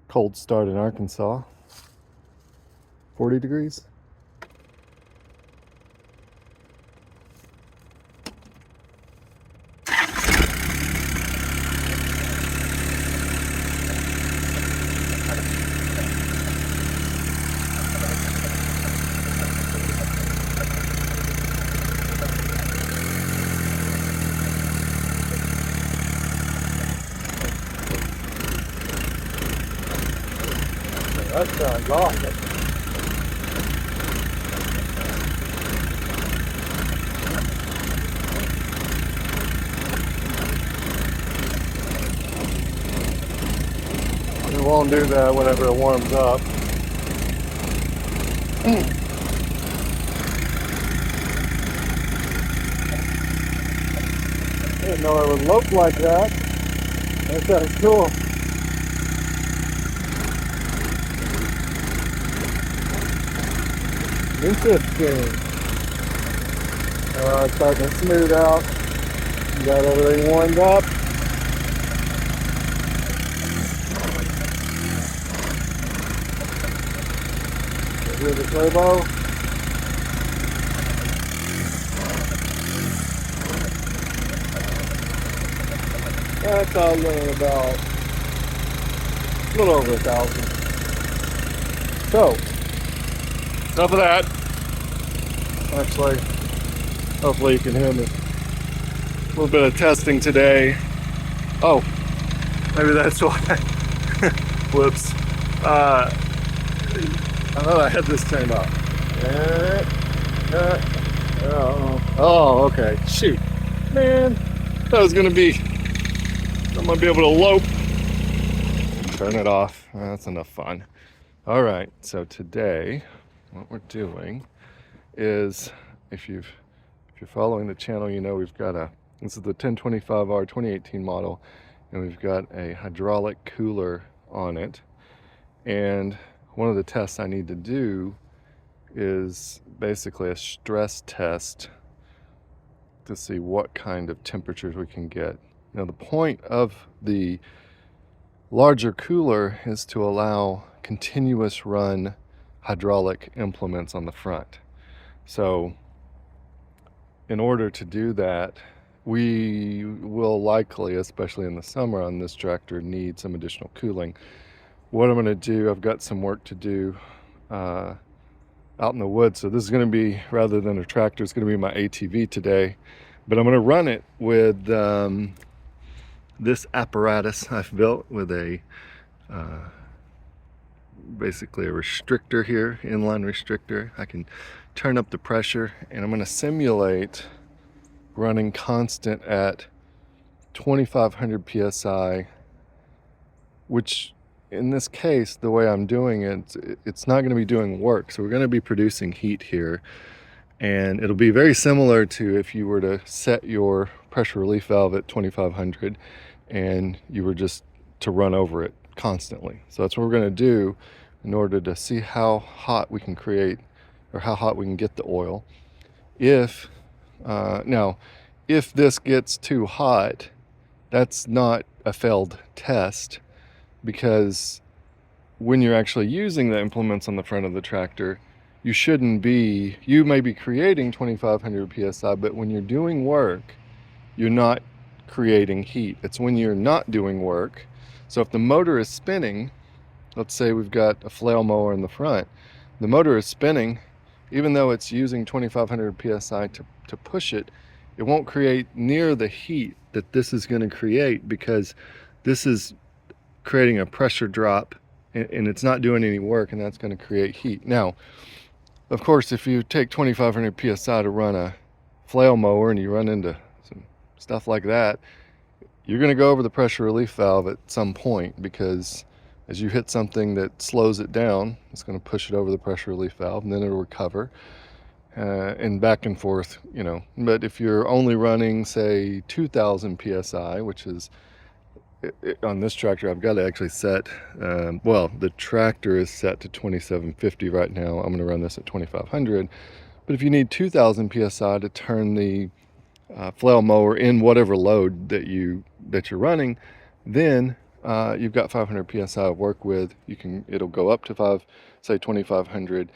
Cold start in Arkansas. 40 degrees. That sounds awesome. It won't do that whenever it warms up. Didn't know it would look like that. That sounds cool. Interesting. It's starting to smooth out. You got everything warmed up. Here's the turbo. That's all running about a little over 1,000. So, enough of that. Actually, hopefully you can hear me. A little bit of testing today. Oh, maybe that's why. Whoops. I thought I had this turned off. Oh, okay. Shoot. Man, that was gonna be, I'm gonna be able to lope. Turn it off. That's enough fun. All right, so today, what we're doing is, if you're following the channel, you know we've got this is the 1025R 2018 model, and we've got a hydraulic cooler on it. And one of the tests I need to do is basically a stress test to see what kind of temperatures we can get. Now, the point of the larger cooler is to allow continuous run hydraulic implements on the front. So in order to do that, we will likely, especially in the summer on this tractor, need some additional cooling. What I'm going to do, I've got some work to do out in the woods. So this is going to be, rather than a tractor, it's going to be my ATV today. But I'm going to run it with this apparatus I've built with a basically a restrictor here, inline restrictor. I can turn up the pressure, and I'm going to simulate running constant at 2,500 psi, which in this case, the way I'm doing it, it's not going to be doing work. So we're going to be producing heat here, and it'll be very similar to if you were to set your pressure relief valve at 2,500 and you were just to run over it constantly. So that's what we're going to do in order to see how hot we can create, or how hot we can get the oil. Now, if this gets too hot, that's not a failed test, because when you're actually using the implements on the front of the tractor, you may be creating 2,500 psi, but when you're doing work, you're not creating heat. It's when you're not doing work. So if the motor is spinning, let's say we've got a flail mower in the front, the motor is spinning, even though it's using 2,500 psi to push it, it won't create near the heat that this is going to create, because this is creating a pressure drop, and it's not doing any work, and that's going to create heat. Now, of course, if you take 2,500 psi to run a flail mower and you run into some stuff like that, you're going to go over the pressure relief valve at some point, because as you hit something that slows it down, it's going to push it over the pressure relief valve, and then it'll recover, and back and forth, you know. But if you're only running, say, 2,000 psi, which is, on this tractor, I've got to actually set, well, the tractor is set to 2,750 right now. I'm going to run this at 2,500. But if you need 2,000 psi to turn the flail mower in whatever load that you're running, then you've got 500 psi to work with. It'll go up to say 2500,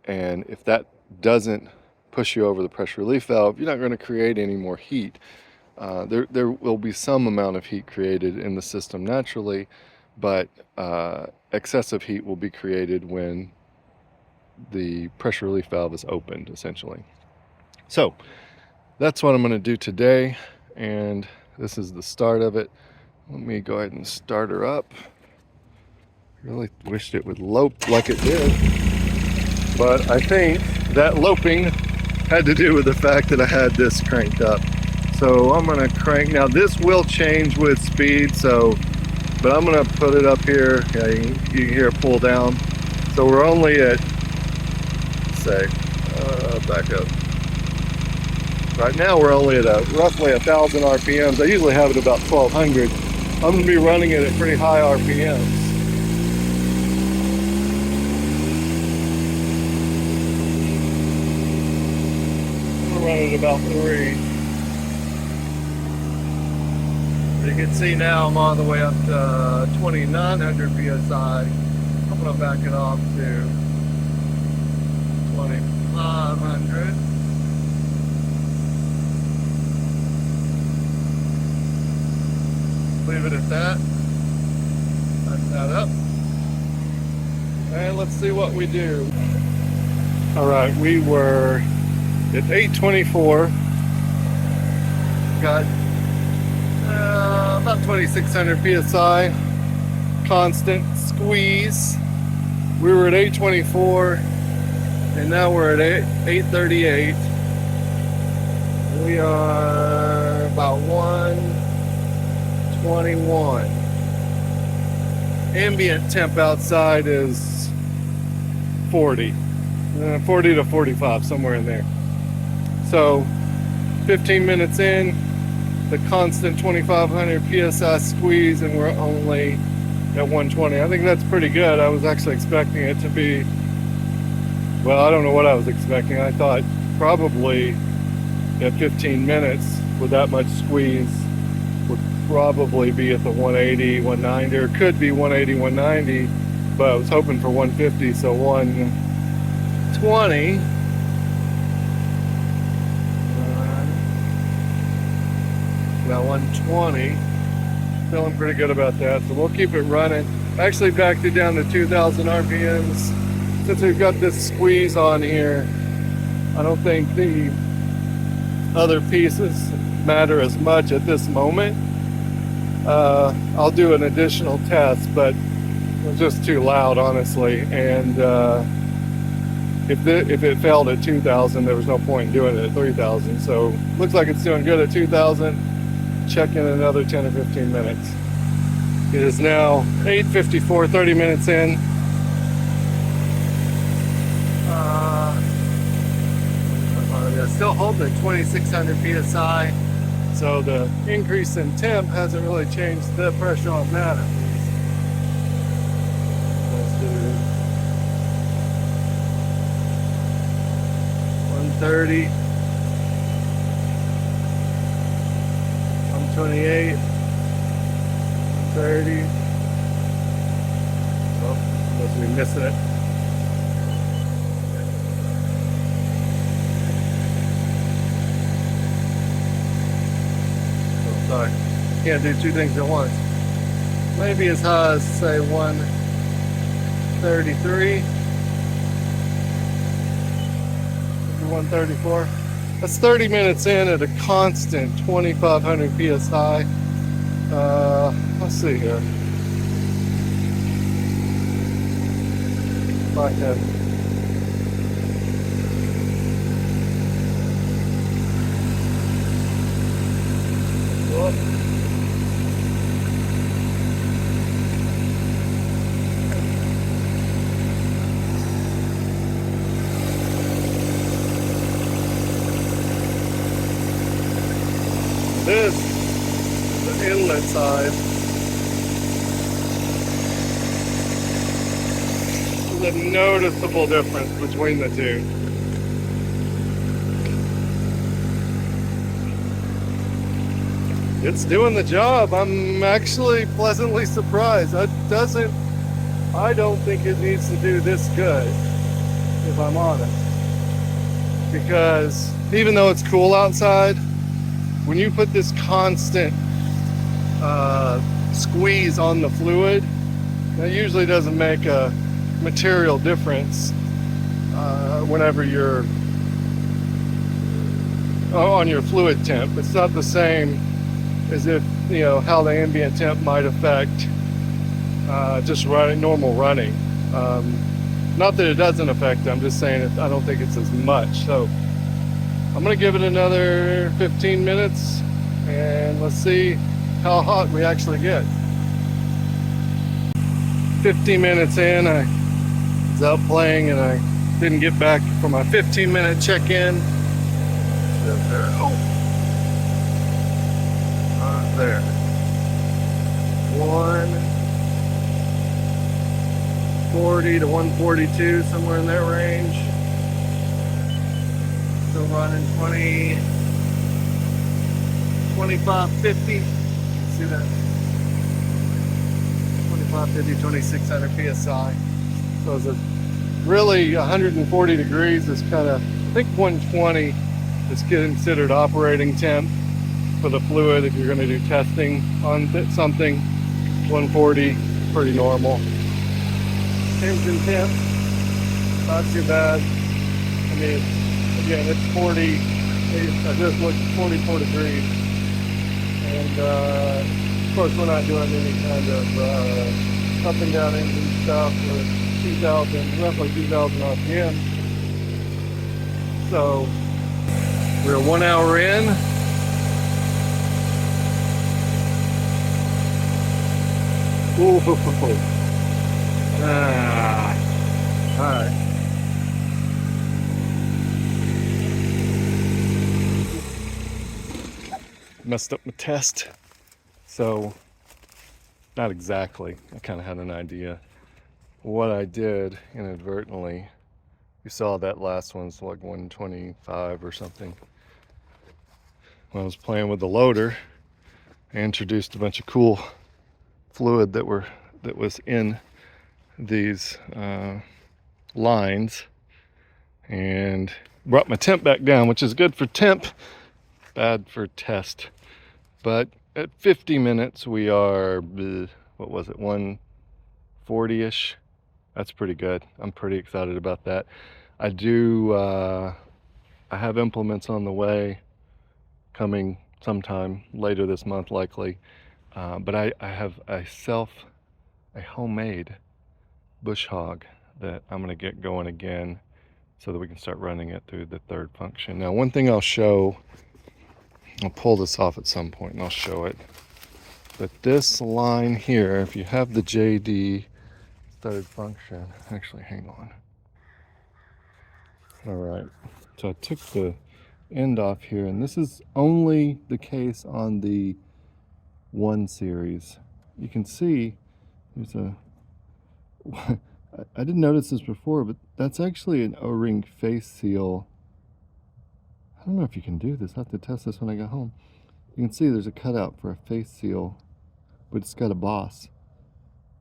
and if that doesn't push you over the pressure relief valve, you're not going to create any more heat. There will be some amount of heat created in the system naturally, but excessive heat will be created when the pressure relief valve is opened, essentially. So that's what I'm going to do today, and this is the start of it. Let me go ahead and start her up. Really wished it would lope like it did, but I think that loping had to do with the fact that I had this cranked up. So I'm going to crank. Now this will change with speed, but I'm going to put it up here. Yeah, you can hear it pull down. So we're only at, say, back up. Right now we're only at roughly 1,000 RPMs. I usually have it about 1,200. I'm going to be running it at pretty high RPMs. We're running about 3. You can see now I'm all the way up to 2,900 psi. I'm going to back it off to 2,500. Leave it at that. Back that up. And let's see what we do. Alright, we were at 824. Got about 2,600 psi. Constant squeeze. We were at 824, and now we're at 838. We are about 121. Ambient temp outside is 40 to 45, somewhere in there. So 15 minutes in, the constant 2,500 psi squeeze, and we're only at 120. I think that's pretty good. I was actually expecting it to be, well, I don't know what I was expecting. I thought probably at 15 minutes with that much squeeze would probably be at the 180, 190, or could be 180, 190, but I was hoping for 150, so 120. About 120. Feeling pretty good about that, so we'll keep it running. Actually backed it down to 2,000 RPMs. Since we've got this squeeze on here, I don't think the other pieces matter as much at this moment. I'll do an additional test, but it was just too loud, honestly, and if it failed at 2,000, there was no point in doing it at 3,000. So looks like it's doing good at 2,000. Check in another 10 or 15 minutes. It is now 8:54, 30 minutes in. Still holding at 2,600 psi. So the increase in temp hasn't really changed the pressure on that. Let's do 130. 128, 30. Oh, must be missing it. Oh, sorry. Can't do two things at once. Maybe as high as, say, 133. 134. That's 30 minutes in at a constant 2,500 psi. Let's see here. If I can. Whoop. This is the inlet side. There's a noticeable difference between the two. It's doing the job. I'm actually pleasantly surprised. I don't think it needs to do this good, if I'm honest. Because even though it's cool outside, when you put this constant squeeze on the fluid, that usually doesn't make a material difference whenever you're on your fluid temp. It's not the same as if, you know, how the ambient temp might affect just normal running. Not that it doesn't affect it, I'm just saying I don't think it's as much. So I'm gonna give it another 15 minutes and let's see how hot we actually get. 15 minutes in, I was out playing and I didn't get back for my 15-minute check-in. Oh, there. 140 to 142, somewhere in that range. Still running 2550. See that? 2550, 2600 psi. So it's really 140 degrees is kind of, I think 120 is considered operating temp for the fluid if you're going to do testing on something. 140, pretty normal. Engine temp, not too bad. I mean, again, it's 40, I just looked at 44 degrees. And of course, we're not doing any kind of up and down engine stuff with 2,000, roughly 2,000 RPM. So we're 1 hour in. Ooh, all right. Messed up my test, so not exactly. I kind of had an idea. What I did inadvertently, you saw that last one's like 125 or something. When I was playing with the loader, I introduced a bunch of cool fluid that was in these lines and brought my temp back down, which is good for temp, bad for test. But at 50 minutes we are, what was it, 140-ish. That's pretty good. I'm pretty excited about that. I have implements on the way coming sometime later this month likely. But I have a homemade bush hog that I'm gonna get going again so that we can start running it through the third function. Now, one thing I'll pull this off at some point and I'll show it. But this line here, if you have the JD third function, actually, hang on. All right, so I took the end off here, and this is only the case on the 1 series. You can see there's a I didn't notice this before, but that's actually an O-ring face seal. I don't know if you can do this. I'll have to test this when I get home. You can see there's a cutout for a face seal, but it's got a boss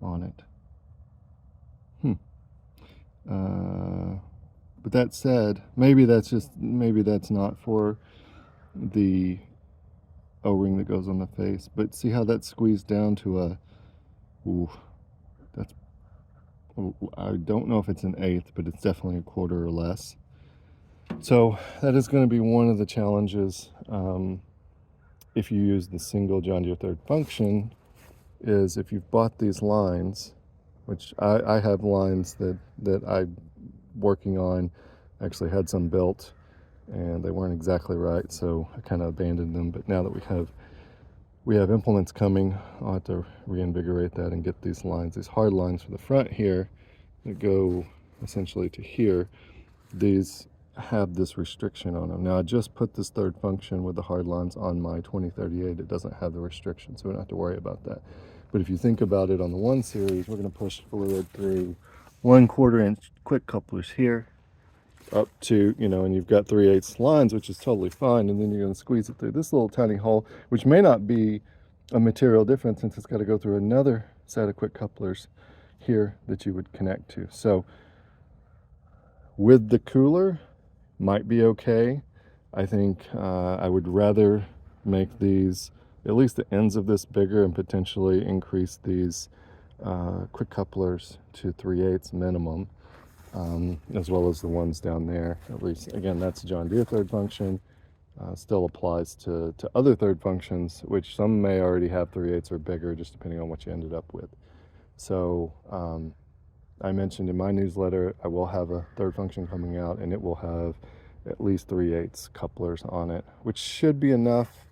on it. But that said, maybe that's not for the O-ring that goes on the face. But see how that's squeezed down to a, I don't know if it's an eighth, but it's definitely a quarter or less. So that is going to be one of the challenges if you use the single John Deere third function, is if you've bought these lines, which I have lines that I'm working on. I actually had some built and they weren't exactly right, so I kind of abandoned them. But now that we have implements coming, I'll have to reinvigorate that and get these lines, these hard lines for the front here that go essentially to here. These have this restriction on them. Now I just put this third function with the hard lines on my 2038. It doesn't have the restriction, so we don't have to worry about that. But if you think about it on the 1 series, we're going to push fluid through 1/4 inch quick couplers here, up to, you know, and you've got 3/8 lines, which is totally fine, and then you're going to squeeze it through this little tiny hole, which may not be a material difference since it's got to go through another set of quick couplers here that you would connect to. So with the cooler, might be okay. I think I would rather make these, at least the ends of this, bigger and potentially increase these quick couplers to 3/8 minimum, as well as the ones down there. At least, again, that's John Deere third function. Still applies to other third functions, which some may already have 3/8 or bigger, just depending on what you ended up with. So I mentioned in my newsletter, I will have a third function coming out, and it will have at least 3/8 couplers on it, which should be enough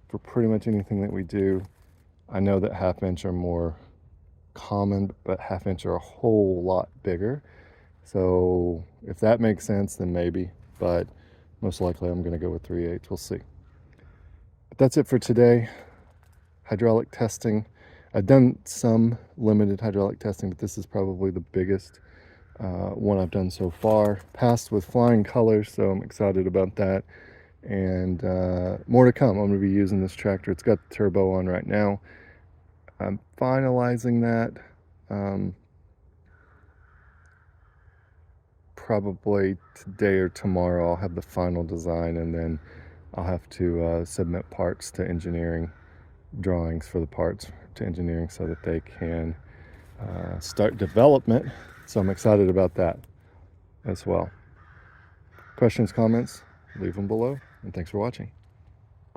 for pretty much anything that we do. I know that 1/2 inch are more common, but 1/2 inch are a whole lot bigger. So if that makes sense, then maybe, but most likely I'm going to go with 3/8. We'll see. But that's it for today. Hydraulic testing. I've done some limited hydraulic testing, but this is probably the biggest one I've done so far. Passed with flying colors, so I'm excited about that. And more to come. I'm going to be using this tractor. It's got the turbo on right now. I'm finalizing that. Probably today or tomorrow I'll have the final design, and then I'll have to submit parts to engineering, drawings for the parts to engineering, so that they can start development. So I'm excited about that as well. Questions, comments, leave them below, and thanks for watching.